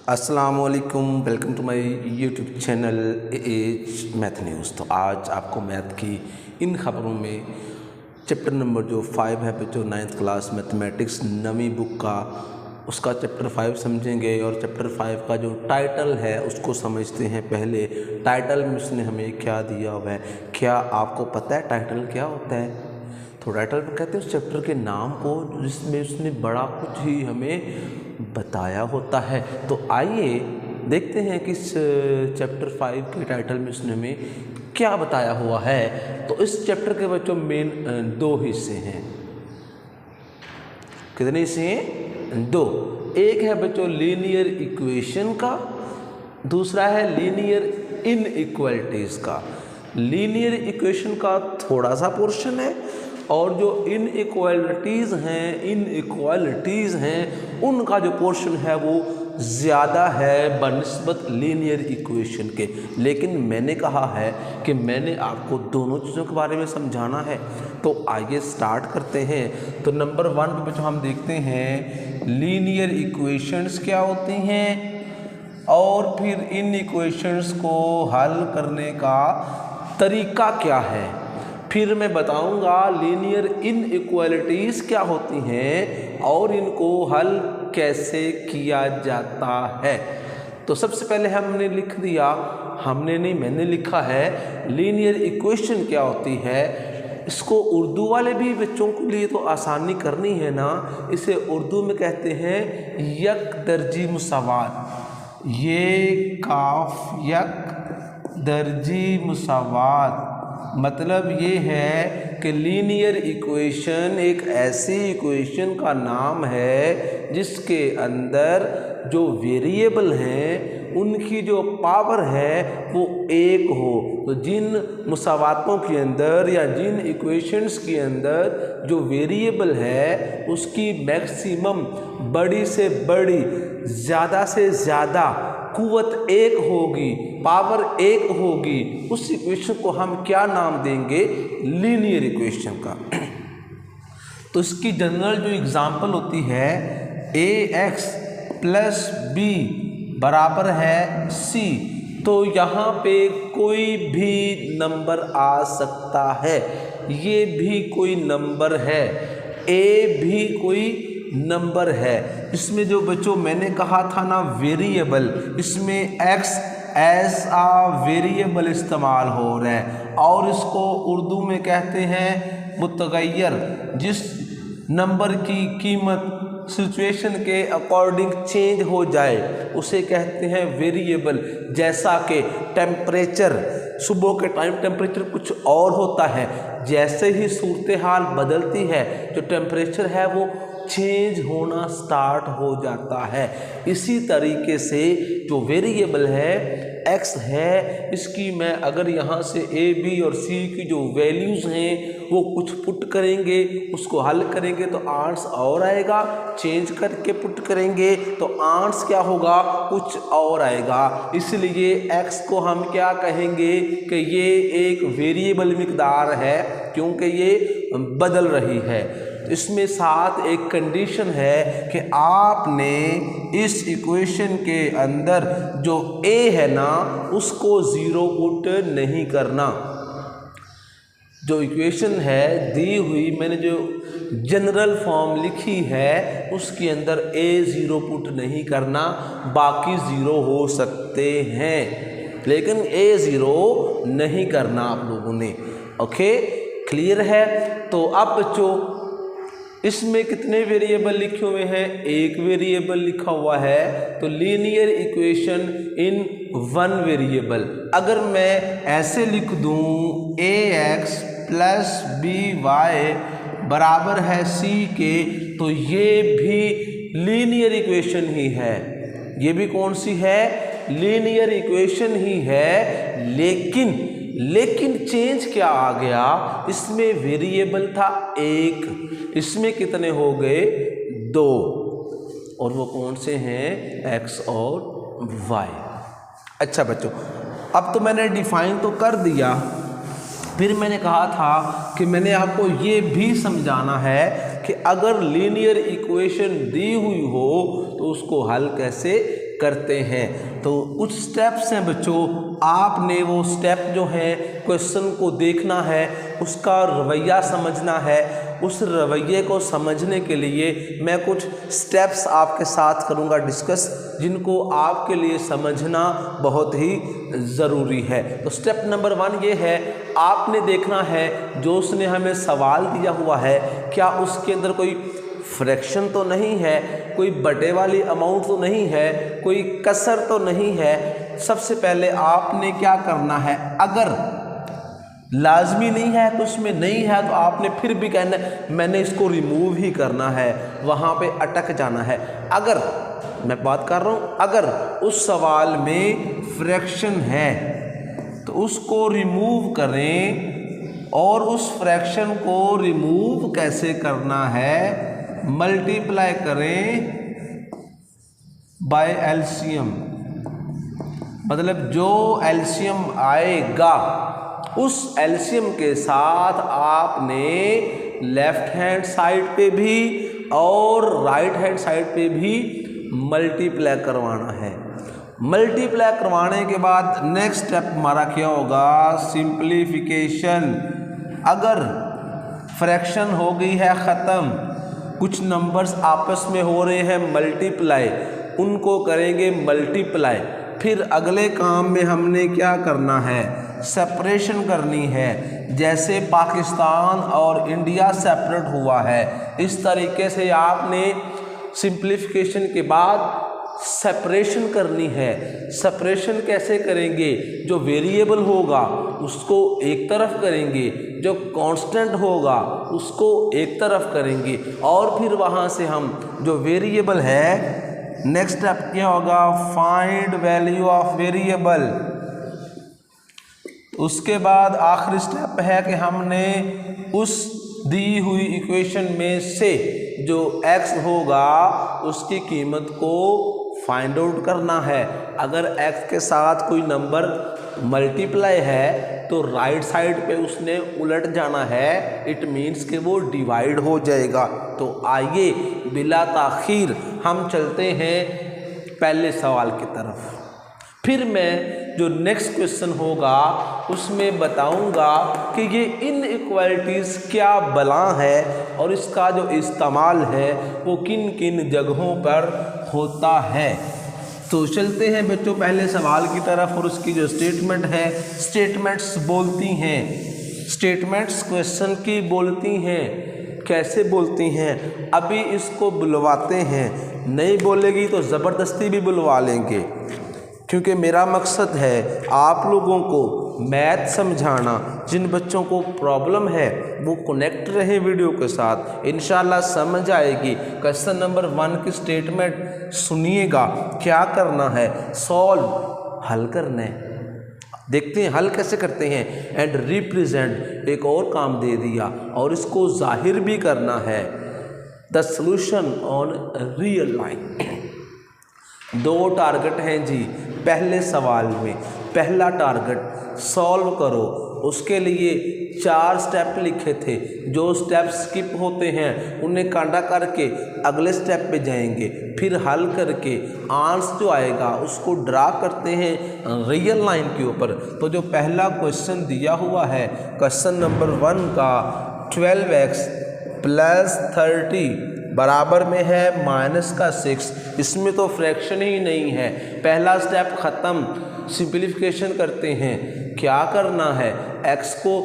अस्सलामुअलैकुम, welcome to my YouTube channel as math news. तो आज आपको मैथ की इन खबरों में चैप्टर नंबर जो 5 है बच्चों, 9th क्लास मैथमेटिक्स नवी बुक का उसका चैप्टर 5 समझेंगे। और चैप्टर 5 का जो टाइटल है उसको समझते हैं। पहले टाइटल में उसने हमें क्या दिया हुआ है, क्या आपको पता है टाइटल क्या होता है? तो टाइटल में कहते हैं उस चैप्टर के नाम को जिसमें उसने बड़ा कुछ ही हमें बताया होता है। तो आइए देखते हैं कि इस चैप्टर 5 के टाइटल में उसने हमें क्या बताया हुआ है। तो इस चैप्टर के बच्चों मेन 2 हिस्से हैं। कितने हिस्से हैं? 2। एक है बच्चों लीनियर इक्वेशन का, दूसरा है लीनियर इनइक्वालिटीज़ का। लीनियर इक्वेशन का थोड़ा सा पोर्शन है और जो इनइक्वालिटीज़ हैं उनका जो पोर्शन है वो ज़्यादा है बनिस्बत लीनियर इक्वेशन के। लेकिन मैंने कहा है कि मैंने आपको दोनों चीज़ों के बारे में समझाना है। तो आइए स्टार्ट करते हैं। तो नंबर 1 पे बच्चों हम देखते हैं लीनियर इक्वेशंस क्या होती हैं और फिर इन इक्वेशंस को हल करने का तरीका क्या है। फिर मैं बताऊंगा लीनियर इनइक्वालिटीज़ क्या होती हैं और इनको हल कैसे किया जाता है। तो सबसे पहले हमने लिख दिया, मैंने लिखा है लीनियर इक्वेशन क्या होती है। इसको उर्दू वाले भी बच्चों के लिए तो आसानी करनी है ना, इसे उर्दू में कहते हैं यक दर्जी मुसावात। ये काफ यक दर्जी मुसावात मतलब ये है कि लीनियर इक्वेशन एक ऐसी इक्वेशन का नाम है जिसके अंदर जो वेरिएबल हैं उनकी जो पावर है वो एक हो। तो जिन मुसावातों के अंदर या जिन इक्वेशंस के अंदर जो वेरिएबल है उसकी मैक्सिमम बड़ी से बड़ी ज़्यादा से ज़्यादा कुव्वत एक होगी, पावर एक होगी, उस इक्वेशन को हम क्या नाम देंगे? लीनियर इक्वेशन का। तो इसकी जनरल जो एग्जांपल होती है ax प्लस b बराबर है c। तो यहाँ पे कोई भी नंबर आ सकता है, ये भी कोई नंबर है, a भी कोई नंबर है। इसमें जो बच्चों मैंने कहा था ना वेरिएबल, इसमें x एज आ वेरिएबल इस्तेमाल हो रहा है और इसको उर्दू में कहते हैं मुतगय्यर। जिस नंबर की कीमत सिचुएशन के अकॉर्डिंग चेंज हो जाए उसे कहते हैं वेरिएबल। जैसा कि टेम्परेचर, सुबह के टाइम टेम्परेचर कुछ और होता है, जैसे ही सूरत हाल बदलती है जो टेम्परेचर है वो चेंज होना स्टार्ट हो जाता है। इसी तरीके से जो वेरिएबल है x है, इसकी मैं अगर यहाँ से a b और c की जो वैल्यूज़ हैं वो कुछ पुट करेंगे, उसको हल करेंगे तो आंसर और आएगा, चेंज करके पुट करेंगे तो आंसर क्या होगा? कुछ और आएगा। इसलिए x को हम क्या कहेंगे कि ये एक वेरिएबल मिकदार है क्योंकि ये बदल रही है। इसमें साथ एक कंडीशन है कि आपने इस इक्वेशन के अंदर जो a है ना उसको 0 पुट नहीं करना। जो इक्वेशन है दी हुई, मैंने जो जनरल फॉर्म लिखी है उसके अंदर a 0 पुट नहीं करना, बाकी 0 हो सकते हैं लेकिन a 0 नहीं करना आप लोगों ने। ओके, क्लियर है? तो अब बच्चों इसमें कितने वेरिएबल लिखे हुए हैं? एक वेरिएबल लिखा हुआ है। तो लीनियर इक्वेशन इन 1 वेरिएबल। अगर मैं ऐसे लिख दूं ax प्लस by बराबर है c के, तो ये भी लीनियर इक्वेशन ही है। ये भी कौन सी है? लीनियर इक्वेशन ही है। लेकिन चेंज क्या आ गया? इसमें वेरिएबल था 1, इसमें कितने हो गए? 2, और वो कौन से हैं? x और y। अच्छा बच्चों, अब तो मैंने डिफाइन तो कर दिया, फिर मैंने कहा था कि मैंने आपको ये भी समझाना है कि अगर लीनियर इक्वेशन दी हुई हो तो उसको हल कैसे करते हैं। तो कुछ स्टेप्स हैं बच्चों, आपने वो स्टेप जो है क्वेश्चन को देखना है, उसका रवैया समझना है। उस रवैये को समझने के लिए मैं कुछ स्टेप्स आपके साथ करूंगा डिस्कस, जिनको आपके लिए समझना बहुत ही ज़रूरी है। तो स्टेप नंबर 1 ये है, आपने देखना है जो उसने हमें सवाल दिया हुआ है क्या उसके अंदर कोई फ्रैक्शन तो नहीं है, कोई बटे वाली अमाउंट तो नहीं है, कोई कसर तो नहीं है। सबसे पहले आपने क्या करना है, अगर लाजमी नहीं है तो उसमें नहीं है तो आपने फिर भी कहना है मैंने इसको रिमूव ही करना है, वहाँ पे अटक जाना है। अगर मैं बात कर रहा हूँ, अगर उस सवाल में फ्रैक्शन है तो उसको रिमूव करें, और उस फ्रैक्शन को रिमूव कैसे करना है, मल्टीप्लाई करें बाय एलसीएम। मतलब जो एलसीएम आएगा उस एलसीएम के साथ आपने लेफ्ट हैंड साइड पे भी और राइट हैंड साइड पे भी मल्टीप्लाई करवाना है। मल्टीप्लाई करवाने के बाद नेक्स्ट स्टेप हमारा क्या होगा, सिंप्लीफिकेशन। अगर फ्रैक्शन हो गई है ख़त्म, कुछ नंबर्स आपस में हो रहे हैं मल्टीप्लाई, उनको करेंगे मल्टीप्लाई। फिर अगले काम में हमने क्या करना है, सेपरेशन करनी है। जैसे पाकिस्तान और इंडिया सेपरेट हुआ है, इस तरीके से आपने सिंप्लीफिकेशन के बाद सेपरेशन करनी है। सेपरेशन कैसे करेंगे, जो वेरिएबल होगा उसको एक तरफ करेंगे, जो कांस्टेंट होगा उसको एक तरफ करेंगे, और फिर वहाँ से हम जो वेरिएबल है, नेक्स्ट स्टेप क्या होगा, फाइंड वैल्यू ऑफ वेरिएबल। उसके बाद आखिरी स्टेप है कि हमने उस दी हुई इक्वेशन में से जो x होगा उसकी कीमत को फाइंड आउट करना है। अगर x के साथ कोई नंबर मल्टीप्लाई है तो राइट साइड पे उसने उलट जाना है, इट मीन्स कि वो डिवाइड हो जाएगा। तो आइए बिला ताखीर हम चलते हैं पहले सवाल की तरफ। फिर मैं जो नेक्स्ट क्वेश्चन होगा उसमें बताऊंगा कि ये इनइक्वालिटीज़ क्या बला है और इसका जो इस्तेमाल है वो किन किन जगहों पर होता है। तो चलते हैं बच्चों पहले सवाल की तरफ, और उसकी जो स्टेटमेंट है, स्टेटमेंट्स बोलती हैं, स्टेटमेंट्स क्वेश्चन की बोलती हैं। कैसे बोलती हैं, अभी इसको बुलवाते हैं, नहीं बोलेगी तो ज़बरदस्ती भी बुलवा लेंगे, क्योंकि मेरा मकसद है आप लोगों को मैथ समझाना। जिन बच्चों को प्रॉब्लम है वो कनेक्ट रहे वीडियो के साथ, इंशाल्लाह समझ आएगी। क्वेश्चन नंबर 1 की स्टेटमेंट सुनिएगा, क्या करना है, सॉल्व, हल करना है। देखते हैं हल कैसे करते हैं। एंड रिप्रेजेंट एक और काम दे दिया, और इसको जाहिर भी करना है, the solution on real line. 2 target हैं जी पहले सवाल में। पहला टारगेट सॉल्व करो, उसके लिए 4 स्टेप लिखे थे। जो स्टेप स्किप होते हैं उन्हें कांटा करके अगले स्टेप पे जाएंगे, फिर हल करके आंसर जो आएगा उसको ड्रा करते हैं रियल लाइन के ऊपर। तो जो पहला क्वेश्चन दिया हुआ है क्वेश्चन नंबर 1 का, 12x + 30 बराबर में है -6। इसमें तो फ्रैक्शन ही नहीं है। पहला स्टेप ख़त्म, सिंप्लीफिकेशन करते हैं। क्या करना है, x को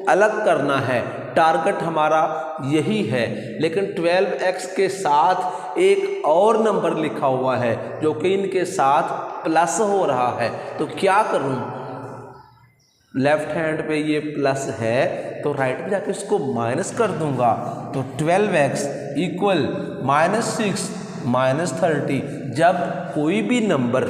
अलग करना है, टारगेट हमारा यही है। लेकिन 12x के साथ एक और नंबर लिखा हुआ है जो कि इनके साथ प्लस हो रहा है, तो क्या करूं, लेफ्ट हैंड पे ये प्लस है तो राइट पे जाके इसको माइनस कर दूंगा। तो 12x = -6 - 30। जब कोई भी नंबर,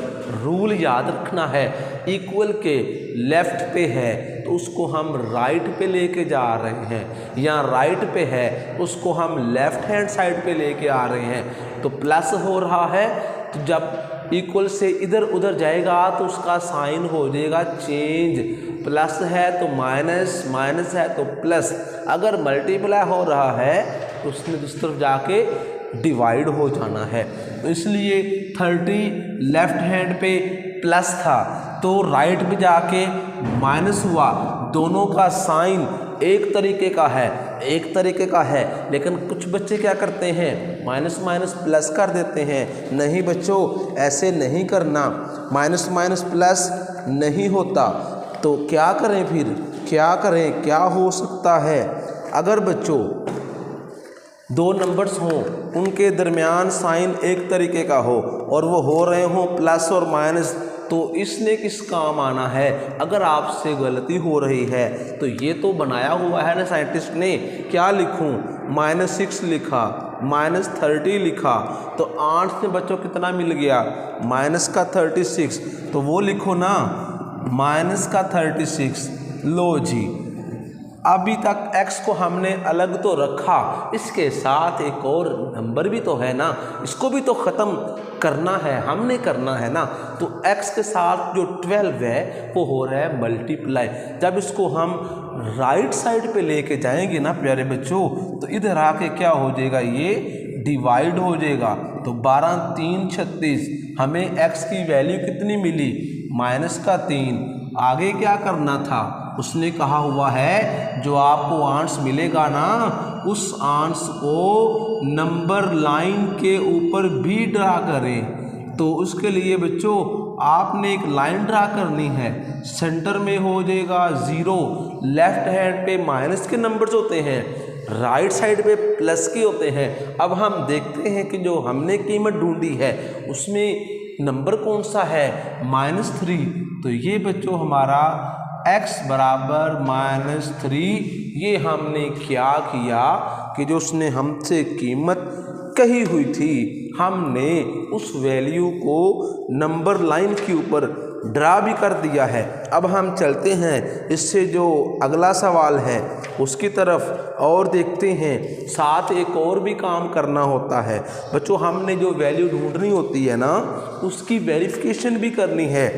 रूल याद रखना है, इक्वल के लेफ्ट पे है तो उसको हम राइट पे लेके जा रहे हैं, या राइट पे है उसको हम लेफ्ट हैंड साइड पे लेके आ रहे हैं। तो प्लस हो रहा है, तो जब इक्वल से इधर उधर जाएगा तो उसका साइन हो जाएगा चेंज। प्लस है तो माइनस, माइनस है तो प्लस। अगर मल्टीप्लाई हो रहा है तो उसने दूसरी तरफ जाके डिवाइड हो जाना है। तो इसलिए 30 लेफ्ट हैंड पे प्लस था तो राइट पे जाके माइनस हुआ। दोनों का साइन एक तरीके का है, लेकिन कुछ बच्चे क्या करते हैं, माइनस माइनस प्लस कर देते हैं। नहीं बच्चों, ऐसे नहीं करना, माइनस माइनस प्लस नहीं होता। तो क्या करें फिर, क्या हो सकता है? अगर बच्चों दो नंबर्स हों, उनके दरमियान साइन एक तरीके का हो और वो हो रहे हों प्लस और माइनस, तो इसने किस काम आना है? अगर आपसे गलती हो रही है तो ये तो बनाया हुआ है ना साइंटिस्ट ने, क्या लिखूं, -6 लिखा, -30 लिखा, तो 8 से बच्चों कितना मिल गया, माइनस का 36, तो वो लिखो ना माइनस का 36। लो जी, अभी तक x को हमने अलग तो रखा, इसके साथ एक और नंबर भी तो है ना, इसको भी तो ख़त्म करना है, हमने करना है ना। तो x के साथ जो 12 है वो हो रहा है मल्टीप्लाई। जब इसको हम राइट साइड पे लेके जाएंगे ना प्यारे बच्चों, तो इधर आके क्या हो जाएगा, ये डिवाइड हो जाएगा। तो 12 3 36, हमें x की वैल्यू कितनी मिली, -3। आगे क्या करना था, उसने कहा हुआ है जो आपको आंस मिलेगा ना, उस आंस को नंबर लाइन के ऊपर भी ड्रा करें। तो उसके लिए बच्चों आपने एक लाइन ड्रा करनी है, सेंटर में हो जाएगा 0, लेफ्ट हैंड पे माइनस के नंबर्स होते हैं, राइट साइड पे प्लस के होते हैं। अब हम देखते हैं कि जो हमने कीमत ढूंढी है उसमें नंबर कौन सा है, -3। तो ये बच्चों हमारा x बराबर -3। ये हमने क्या किया कि जो उसने हमसे कीमत कही हुई थी, हमने उस वैल्यू को नंबर लाइन के ऊपर ड्रा भी कर दिया है। अब हम चलते हैं इससे जो अगला सवाल है उसकी तरफ और देखते हैं। साथ एक और भी काम करना होता है बच्चों, हमने जो वैल्यू ढूंढनी होती है ना, उसकी वेरिफिकेशन भी करनी है।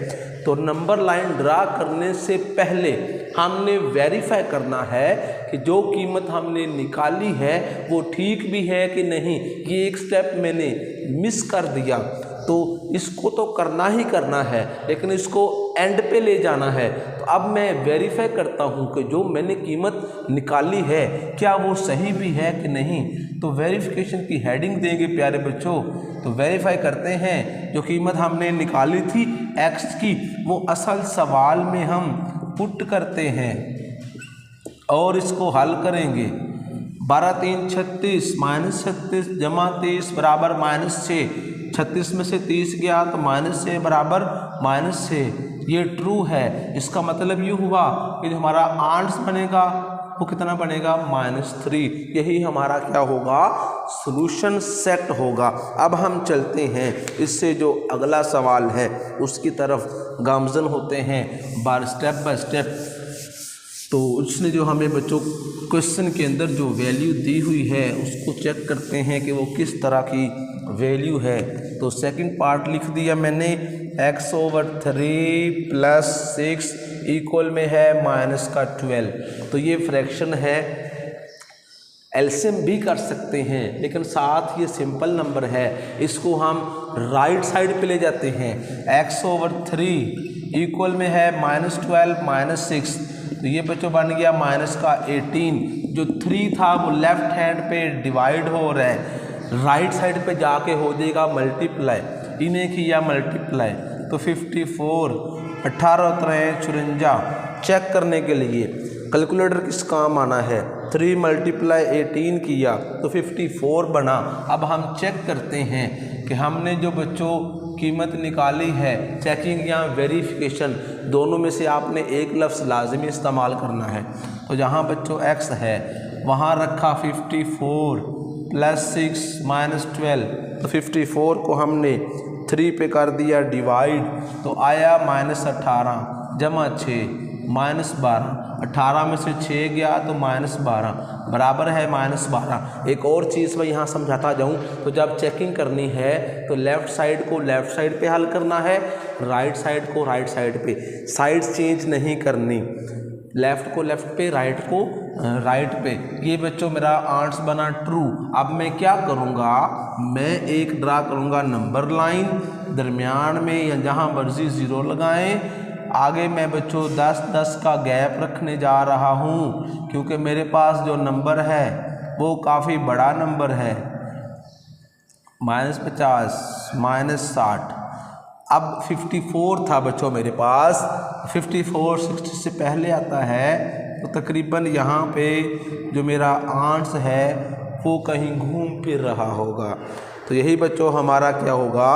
तो नंबर लाइन ड्रा करने से पहले हमने वेरीफाई करना है कि जो कीमत हमने निकाली है वो ठीक भी है कि नहीं। ये एक स्टेप मैंने मिस कर दिया, तो इसको तो करना ही करना है, लेकिन इसको एंड पे ले जाना है। तो अब मैं वेरीफाई करता हूँ कि जो मैंने कीमत निकाली है क्या वो सही भी है कि नहीं। तो वेरिफिकेशन की हेडिंग देंगे प्यारे बच्चों। तो वेरीफाई करते हैं जो कीमत हमने निकाली थी x की, वो असल सवाल में हम पुट करते हैं और इसको हल करेंगे। 12 3 36, -36 जमा 30 बराबर -6। 36 में से 30 गया तो -6 बराबर -6। ये ट्रू है। इसका मतलब ये हुआ कि जो हमारा आंसर बनेगा वो कितना बनेगा, -3। यही हमारा क्या होगा, सॉल्यूशन सेट होगा। अब हम चलते हैं इससे जो अगला सवाल है उसकी तरफ गामजन होते हैं स्टेप बाय स्टेप। तो उसने जो हमें बच्चों क्वेश्चन के अंदर जो वैल्यू दी हुई है उसको चेक करते हैं कि वो किस तरह की वैल्यू है। तो सेकंड पार्ट लिख दिया मैंने, x/3 + 6 इक्वल में है -12। तो ये फ्रैक्शन है, एलसीएम भी कर सकते हैं, लेकिन साथ ये सिंपल नंबर है, इसको हम राइट साइड पे ले जाते हैं। x/3 इक्वल में है -12 - 6, तो ये बच्चों बन गया -18। जो 3 था वो लेफ्ट हैंड पे डिवाइड हो रहा है, राइट साइड पे जाके हो जाएगा मल्टीप्लाई, इन्हें किया मल्टीप्लाई। तो 54, 18 3 54। चेक करने के लिए कैलकुलेटर किस काम आना है, 3 × 18 किया तो 54 बना। अब हम चेक करते हैं कि हमने जो बच्चों कीमत निकाली है, चेकिंग या वेरिफिकेशन दोनों में से आपने एक लफ्ज़ लाजमी इस्तेमाल करना है। तो जहाँ बच्चों x है वहाँ रखा 54 + 6 - 12। तो 54 को हमने 3 पे कर दिया डिवाइड, तो आया -18 जमा 6 -12। 18 में से 6 गया तो -12 बराबर है -12। एक और चीज़ मैं यहाँ समझाता जाऊँ, तो जब चेकिंग करनी है तो लेफ़्ट साइड को लेफ़्ट साइड पे हल करना है, राइट साइड को राइट साइड पे, साइड चेंज नहीं करनी। लेफ़्ट को लेफ़्ट पे, राइट को राइट पे। ये बच्चों मेरा आंसर बना ट्रू। अब मैं क्या करूँगा, मैं एक ड्रा करूँगा नंबर लाइन, दरमियान में या जहाँ मर्जी 0 लगाएं। आगे मैं बच्चों 10-10 का गैप रखने जा रहा हूँ, क्योंकि मेरे पास जो नंबर है वो काफ़ी बड़ा नंबर है, -50 -60। अब 54 था बच्चों मेरे पास, 54 60 से पहले आता है, तो तकरीबन यहाँ पे जो मेरा आंसर है वो कहीं घूम फिर रहा होगा। तो यही बच्चों हमारा क्या होगा,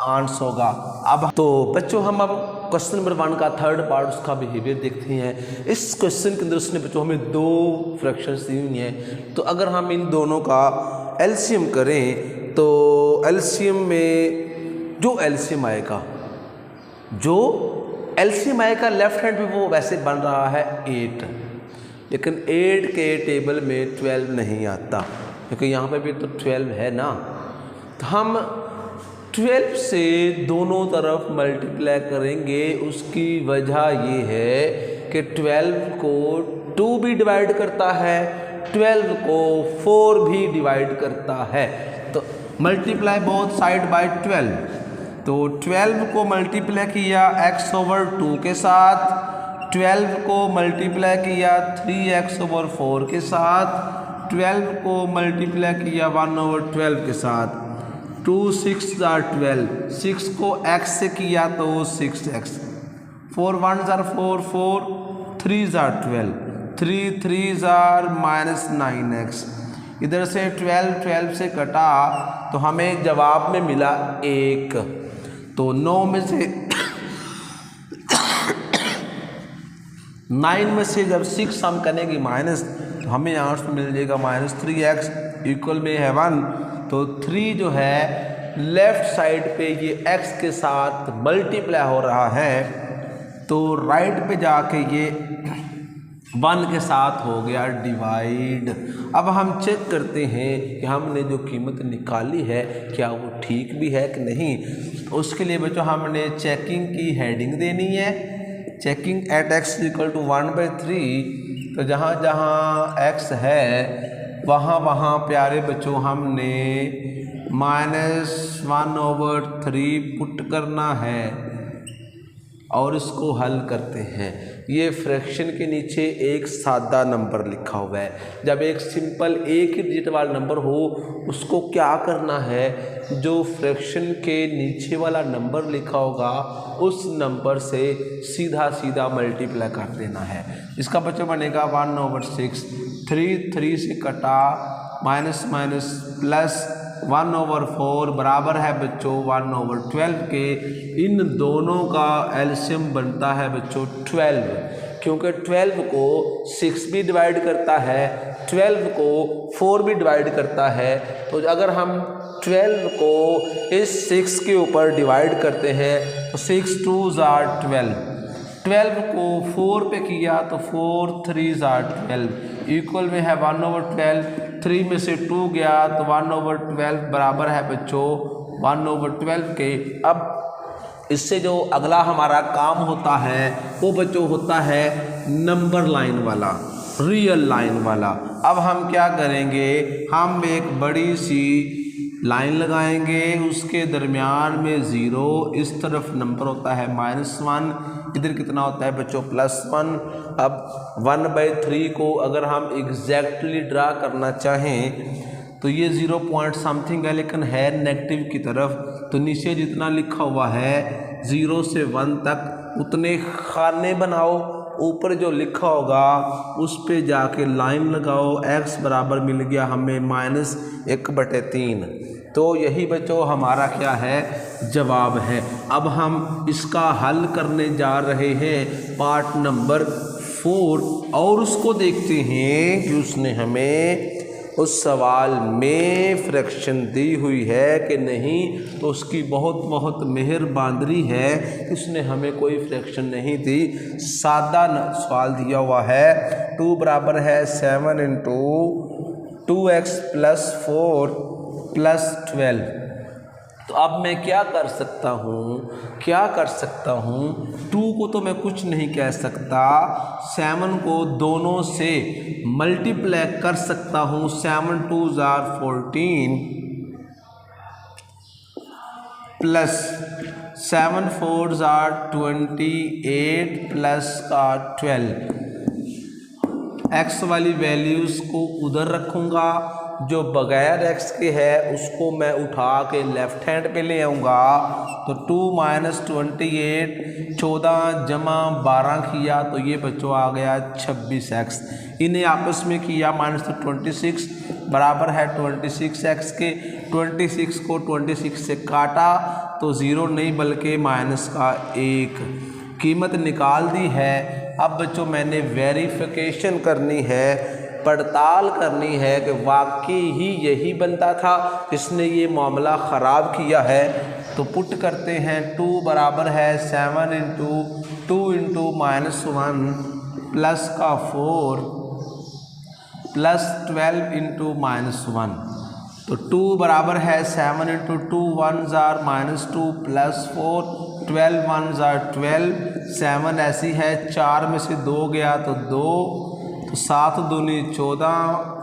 आंसर होगा। अब तो बच्चों हम अब क्वेश्चन नंबर 1 का थर्ड पार्ट, उसका बिहेवियर देखते हैं। इस क्वेश्चन के अंदर उसने बच्चों हमें 2 फ्रैक्शंस दी हुई हैं, तो अगर हम इन दोनों का एलसीएम करें तो एलसीएम में जो एलसीएम आएगा लेफ्ट हैंड पे वो वैसे बन रहा है 8, लेकिन 8 के टेबल में 12 नहीं आता, क्योंकि यहाँ पे भी तो 12 है ना। तो हम 12 से दोनों तरफ मल्टीप्लाई करेंगे। उसकी वजह ये है कि 12 को 2 भी डिवाइड करता है, 12 को 4 भी डिवाइड करता है। तो मल्टीप्लाई बोथ साइड बाय 12। तो 12 को मल्टीप्लाई किया x/2 के साथ, 12 को मल्टीप्लाई किया 3x/4 के साथ, 12 को मल्टीप्लाई किया 1/12 के साथ। 2 6 12, 6 को x से किया तो 6x, 4 1 4 4, 3 12, 3 3 -9x। इधर से 12 से कटा तो हमें जवाब में मिला 1। तो 9 में से 9 में से जब 6 हम करेंगे माइनस, तो हमें आंसर मिल जाएगा -3x इक्वल में है 1। तो 3 जो है लेफ्ट साइड पे ये x के साथ मल्टीप्लाई हो रहा है, तो राइट पे जाके ये 1 के साथ हो गया डिवाइड। अब हम चेक करते हैं कि हमने जो कीमत निकाली है क्या वो ठीक भी है कि नहीं। तो उसके लिए बच्चों हमने चेकिंग की हेडिंग देनी है, चेकिंग एट x = 1/3। तो जहाँ जहाँ x है वहाँ प्यारे बच्चों हमने -1/3 पुट करना है और इसको हल करते हैं। ये फ्रैक्शन के नीचे एक सादा नंबर लिखा हुआ है। जब एक सिंपल एक ही डिजिट वाला नंबर हो, उसको क्या करना है, जो फ्रैक्शन के नीचे वाला नंबर लिखा होगा उस नंबर से सीधा सीधा मल्टीप्लाई कर देना है। इसका बच्चों बनेगा 1/6, 3 से कटा माइनस माइनस प्लस 1/4 बराबर है बच्चों 1/12 के। इन दोनों का एलसीएम बनता है बच्चों 12, क्योंकि 12 को 6 भी डिवाइड करता है, 12 को 4 भी डिवाइड करता है। तो अगर हम 12 को इस 6 के ऊपर डिवाइड करते हैं तो 6 2 12, 12 को 4 पे किया तो 4 3 12 इक्वल में है 1/12। 3 में से 2 गया तो 1/12 बराबर है बच्चों 1/12 के। अब इससे जो अगला हमारा काम होता है वो बच्चों होता है नंबर लाइन वाला, रियल लाइन वाला। अब हम क्या करेंगे, हम एक बड़ी सी लाइन लगाएंगे, उसके दरमियान में 0, इस तरफ नंबर होता है -1, इधर कितना होता है बच्चों +1। अब 1/3 को अगर हम एग्जैक्टली ड्रा करना चाहें तो ये 0 पॉइंट समथिंग है, लेकिन है नेगेटिव की तरफ। तो नीचे जितना लिखा हुआ है 0 से 1 तक उतने खाने बनाओ, ऊपर जो लिखा होगा उस पे जाके लाइन लगाओ। x बराबर मिल गया हमें -1/3। तो यही बच्चों हमारा क्या है, जवाब है। अब हम इसका हल करने जा रहे हैं पार्ट नंबर 4 और उसको देखते हैं कि उसने हमें उस सवाल में फ्रैक्शन दी हुई है कि नहीं। तो उसकी बहुत बहुत मेहरबानी है, उसने हमें कोई फ्रैक्शन नहीं दी, सादा सवाल दिया हुआ है। 2 बराबर है 7 × 2x + 4 + 12। तो तो अब मैं क्या कर सकता हूँ 2 को तो मैं कुछ नहीं कह सकता, 7 को दोनों से मल्टीप्लाई कर सकता हूँ। 7 2s are 14 plus 7 4s are 28 plus का 12। एक्स वाली वैल्यूज़ को उधर रखूँगा, जो बगैर एक्स के है उसको मैं उठा के लेफ्ट हैंड पे ले आऊँगा। तो 2 माइनस 28 14 जमा 12 किया तो ये बच्चों आ गया 26x। इन्हें आपस में किया माइनस तो 26 बराबर है 26x के। 26 को 26 से काटा तो 0 नहीं बल्कि माइनस का 1, कीमत निकाल दी है। अब बच्चों मैंने वेरिफिकेशन करनी है, पड़ताल करनी है कि वाकई ही यही बनता था जिसने ये मामला ख़राब किया है। तो पुट करते हैं 2 बराबर है 7 इंटू 2 इंटू माइनस 1 प्लस का 4 प्लस 12 इंटू माइनस 1। तो 2 बराबर है 7 into 2 1s are -2 plus 4 12 1s are 12। 7 ऐसी है, 4 में से 2 गया तो 2, तो 7 दूनी 14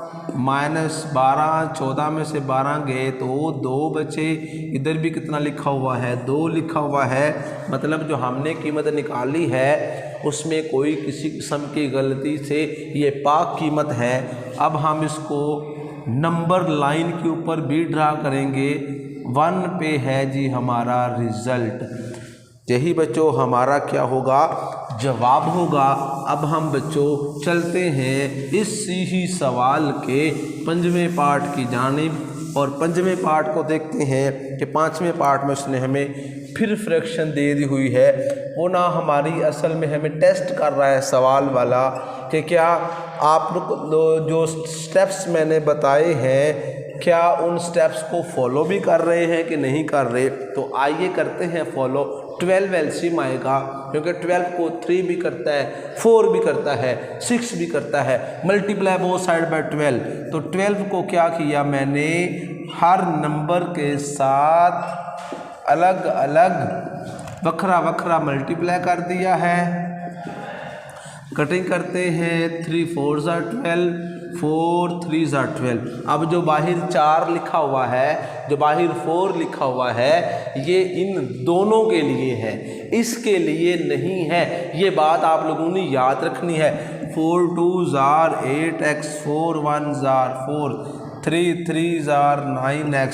माइनस 12, 14 में से 12 गए तो 2 बचे। इधर भी कितना लिखा हुआ है 2 लिखा हुआ है, मतलब जो हमने कीमत निकाली है उसमें कोई किसी किस्म की गलती से ये पाक कीमत है। अब हम इसको नंबर लाइन के ऊपर भी ड्रा करेंगे। 1 पे है जी हमारा रिजल्ट, यही बच्चों हमारा क्या होगा जवाब होगा। अब हम बच्चों चलते हैं इस ही सवाल के 5वें पार्ट की जानिब और 5वें पार्ट को देखते हैं कि 5वें पार्ट में उसने हमें फिर फ्रैक्शन दे दी हुई है। वो ना हमारी असल में हमें टेस्ट कर रहा है सवाल वाला कि क्या आप लोग जो स्टेप्स मैंने बताए हैं क्या उन स्टेप्स को फॉलो भी कर रहे हैं कि नहीं कर रहे। तो आइए करते हैं फॉलो। 12 एलसीएम आएगा क्योंकि 12 को 3 भी करता है, 4 भी करता है, 6 भी करता है, मल्टीप्लाई बोथ साइड बाय 12। तो 12 को क्या किया मैंने हर नंबर के साथ अलग अलग वखरा वखरा मल्टीप्लाई कर दिया है। कटिंग करते हैं 3 4s are 12 4 3s are 12। अब जो बाहर 4 लिखा हुआ है, जो बाहर 4 लिखा हुआ है, ये इन दोनों के लिए है, इसके लिए नहीं है। ये बात आप लोगों ने याद रखनी है। 4 2s are 8x 4 1s are 4 3 3s are 9x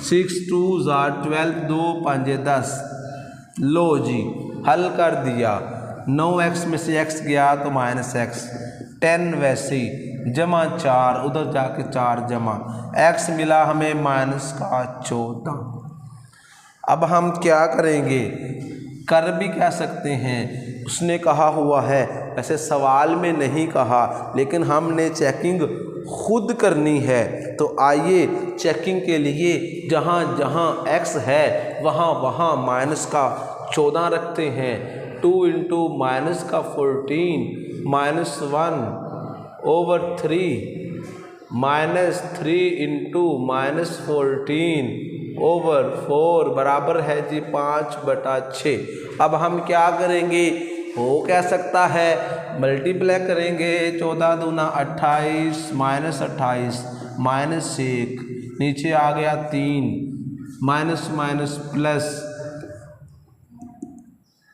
6 2s are 12 2 5 10। लो जी हल कर दिया। 9x में से x गया तो -x, 10 वैसे ही जमा 4 उधर जाके 4 जमा x मिला हमें -14। अब हम क्या करेंगे, कर भी कह सकते हैं, उसने कहा हुआ है, वैसे सवाल में नहीं कहा लेकिन हमने चेकिंग खुद करनी है। तो आइए चेकिंग के लिए जहाँ जहाँ x है वहाँ वहाँ माइनस का 14 रखते हैं। 2 इंटू माइनस का 14 -1 ओवर 3 -3 इंटू -14 ओवर 4 बराबर है जी 5/6। अब हम क्या करेंगे, हो क्या सकता है मल्टीप्लाई करेंगे। 14 दूना 28 -28 -1 नीचे आ गया 3 माइनस माइनस प्लस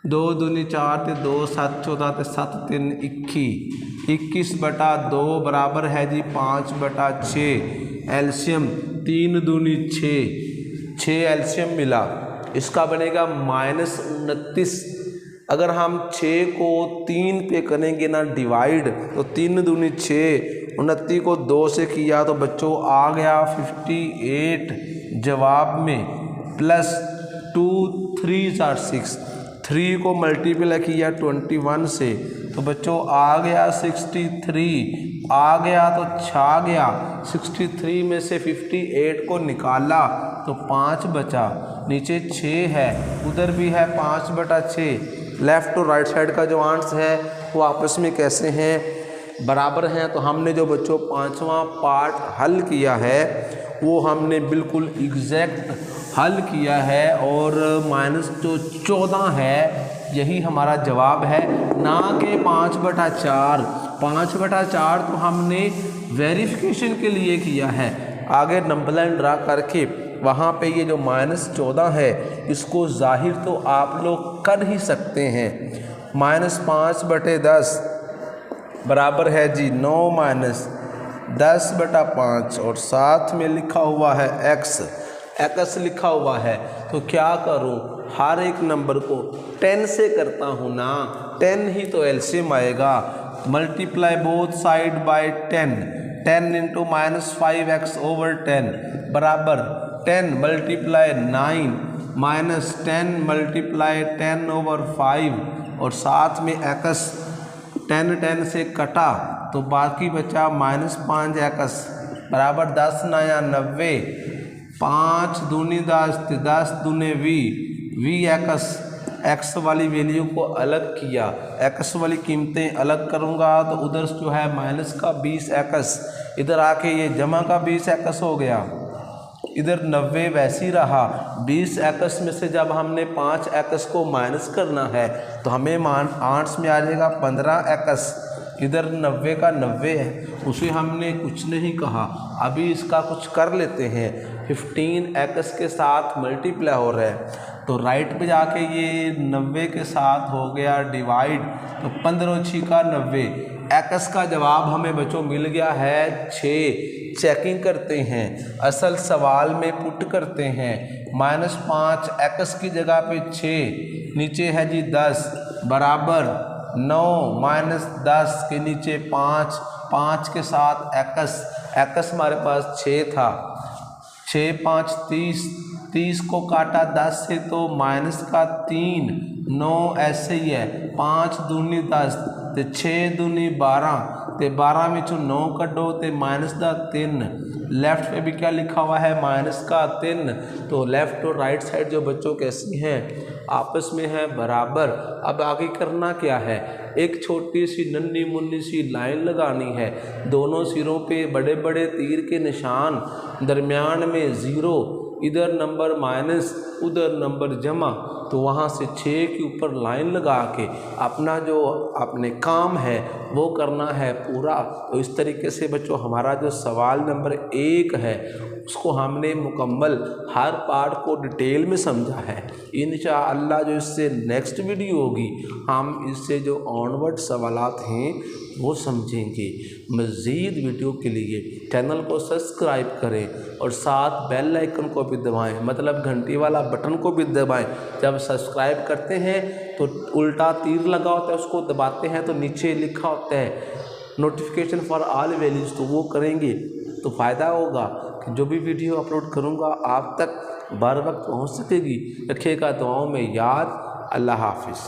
2 दूनी 4 ते 2 7 14 ते 7 3 21 21/2 बराबर है जी 5/6। एलसीएम 3 दूनी 6 एलसीएम मिला, इसका बनेगा -29। अगर हम 6 को 3 पे करेंगे ना डिवाइड तो 3 दूनी 6, 29 को 2 से किया तो बच्चों आ गया 58 जवाब में, प्लस 2 3s are 6। 3 को मल्टीप्लाई किया 21 से तो बच्चों आ गया 63, आ गया तो छा गया। 63 में से 58 को निकाला तो 5 बचा, नीचे 6 है, उधर भी है 5/6। लेफ़्ट और राइट साइड का जो आंसर है वो आपस में कैसे हैं, बराबर हैं। तो हमने जो बच्चों 5वां पार्ट हल किया है वो हमने बिल्कुल एग्जैक्ट हल किया है और माइनस जो 14 है यही हमारा जवाब है, ना कि 5/4। 5/4 तो हमने वेरिफिकेशन के लिए किया है। आगे नंबर लाइन ड्रा करके वहाँ पे ये जो -14 है इसको जाहिर तो आप लोग कर ही सकते हैं। -5/10 बराबर है जी 9 -10/5 और साथ में लिखा हुआ है x लिखा हुआ है। तो क्या करूं, हर एक नंबर को 10 से करता हूं ना, 10 ही तो एलसीएम आएगा। Multiply both side by 10, 10 × -5x/10 बराबर 10 × 9 -10 × 10/5 और साथ में x 10 से कटा तो बाकी बचा -5x बराबर 10 × 9 = 90, 5 दूनी 10, 10 दूने 20x। x वाली वैल्यू को अलग किया, x वाली कीमतें अलग करूँगा तो उधर जो है माइनस का 20x, इधर आके ये जमा का 20x हो गया, इधर 90 वैसी रहा। 20x में से जब हमने 5x को माइनस करना है तो हमें मान 8 में आ जाएगा 15x, इधर 90 का 90 है, उसे हमने कुछ नहीं कहा। अभी इसका कुछ कर लेते हैं, 15x के साथ मल्टीप्लाई हो रहा है तो राइट पे जाके ये 90 के साथ हो गया डिवाइड, तो 15×6 = 90। x का जवाब हमें बच्चों मिल गया है 6। चेकिंग करते हैं, असल सवाल में पुट करते हैं, -5x की जगह पे 6, नीचे है जी 10 बराबर 9 -10 के नीचे 5, 5 के साथ x हमारे पास 6 था, 6 × 5 = 30, 30 को काटा 10 से तो -3, 9 ऐसे ही है, 5 दूनी 10 तो 6 दूनी 12 तो 12 में 9 कटो तो -3। लेफ्ट पे भी क्या लिखा हुआ है -3। तो लेफ्ट और राइट साइड जो बच्चों कैसी हैं आपस में है बराबर। अब आगे करना क्या है, एक छोटी सी नन्ही मुन्नी सी लाइन लगानी है, दोनों सिरों पे बड़े बड़े तीर के निशान, दरमियान में 0, इधर नंबर माइनस उधर नंबर जमा, तो वहाँ से 6 के ऊपर लाइन लगा के अपना जो अपने काम है वो करना है पूरा। तो इस तरीके से बच्चों हमारा जो सवाल नंबर 1 है उसको हमने मुकम्मल हर पार्ट को डिटेल में समझा है। इंशाअल्लाह जो इससे नेक्स्ट वीडियो होगी हम इससे जो ऑनवर्ड सवालात हैं वो समझेंगे। मज़ीद वीडियो के लिए चैनल को सब्सक्राइब करें और साथ बेल आइकन को भी दबाएं, मतलब घंटी वाला बटन को भी दबाएं। जब सब्सक्राइब करते हैं तो उल्टा तीर लगा होता है, उसको दबाते हैं तो नीचे लिखा होता है नोटिफिकेशन फॉर ऑल वैल्यूज़, तो वो करेंगे तो फ़ायदा होगा कि जो भी वीडियो अपलोड करूँगा आप तक बर वक्त पहुँच सकेगी। रखिएगा दुआओं में याद। अल्लाह हाफिज़।